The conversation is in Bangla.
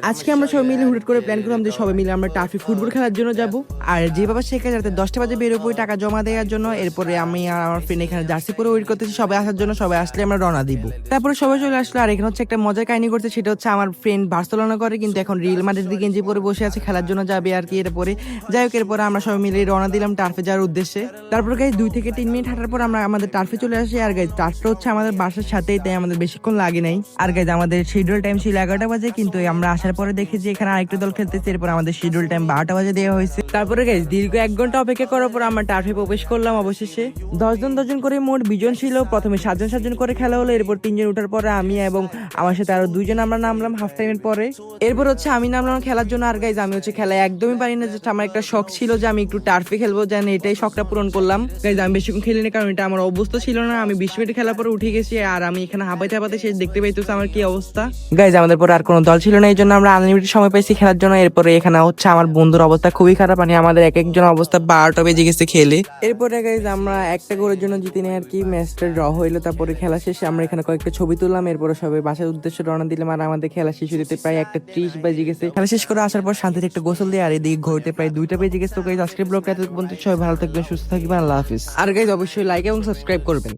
আজকে আমরা সবাই মিলে হুট করে প্ল্যান করলাম যে সবাই মিলে আমরা টার্ফে ফুটবল খেলার জন্য যাব। আর যে বাবা শেখা যাতে 10টা বাজে বের হবো টাকা জমা দেওয়ার জন্য। এরপরে আমি আর আমার ফ্রেন্ড এখানে জার্সি পরে ওয়েট করতেছি সবাই আসার জন্য, সবাই আসলে আমরা রওনা দিব। তারপরে সবাই চলে আসলো। আর এখানে হচ্ছে একটা মজার কাহিনী করতে, সেটা হচ্ছে আমার ফ্রেন্ড বার্সেলোনা করে কিন্তু এখন রিয়েল মাদ্রিদ গেঞ্জি পরে বসে আছে, খেলার জন্য যাবে আর কি। এরপরে যাই হোক, এরপরে আমরা সবাই মিলে রওনা দিলাম টার্ফে যাওয়ার উদ্দেশ্যে। তারপর গাইজ 2 থেকে 3 মিনিট হাঁটার পর আমরা আমাদের টার্ফে চলে আসি। আর গাইজ টার্ফটা হচ্ছে আমাদের বাসার সাথেই, তাই আমাদের বেশিক্ষণ লাগে নাই। আর গাইজ আমাদের শিডিউল টাইম ছিল 11টা বাজে, কিন্তু আমরা আসার পরে দেখি যে এখানে আরেকটা দল খেলতেছে। এরপর আমাদের শিডিউল টাইম 12টা বাজে দেওয়া হয়েছে। তারপরে গাইজ দীর্ঘ 1 ঘন্টা অপেক্ষা করার পর আমরা টার্ফে প্রবেশ করলাম। অবশেষে 10 জন করে মোট 20 জন ছিল। প্রথমে 7 জন করে খেলা হলো, এরপর 3 জন ওঠার পরে আমি এবং আমার সাথে আরো 2 জন আমরা নামলাম হাফ টাইমের পরে। এরপর হচ্ছে আমি নামলাম খেলার জন্য। আর গাইজ আমি হচ্ছে খেলা একদমই পারি না, জাস্ট আমার একটা শখ ছিল যে আমি একটু টার্ফে খেলবো, জানি এটাই শখটা পূরণ করলাম। গাইজ আমি বেশিক্ষণ খেলিনি, কারণ এটা আমার অবস্থা ছিল না। আমি 20 মিনিট খেলার পরে উঠে গেছি, আর আমি এখানে হাঁপাইতে হাঁপাতে শেষ দেখতে পাইতেছি আমার কি অবস্থা। গাইজ আমাদের পরে আর কোনো দল ছিল না, এই জন্য আমরা আনলিমিটেড সময় পাইছি খেলার জন্য। এরপরে এখানে হচ্ছে আমার বন্ধুর অবস্থা খুবই খারাপ, মানে আমাদের এক একজন অবস্থা 12টা বেজে গেছে খেলে। এরপরে গাইজ আমরা একটা গোলের জন্য জিতে নেই আর কি, ম্যাচটা ড্র হইলো। তারপরে খেলা শেষে আমরা এখানে কয়েকটা ছবি তুললাম, এরপরে সবাই বাসার উদ্দেশ্যে রওনা দিলাম। আর আমাদের খেলা শেষ হতে প্রায় 1:30 বেজে গেছে। খেলা শেষ করে আসার পর শান্তিতে একটা গোসল দিয়ে আর এদিকে ঘুরতে প্রায় 2টা বেজে গেছে। তো গাইজ আজকের ব্লগটা এত পর্যন্ত, সবাই ভালো থাকবেন, সুস্থ থাকবেন, আল্লাহ হাফিজ। আর গাইজ অবশ্যই লাইক এবং সাবস্ক্রাইব করবেন।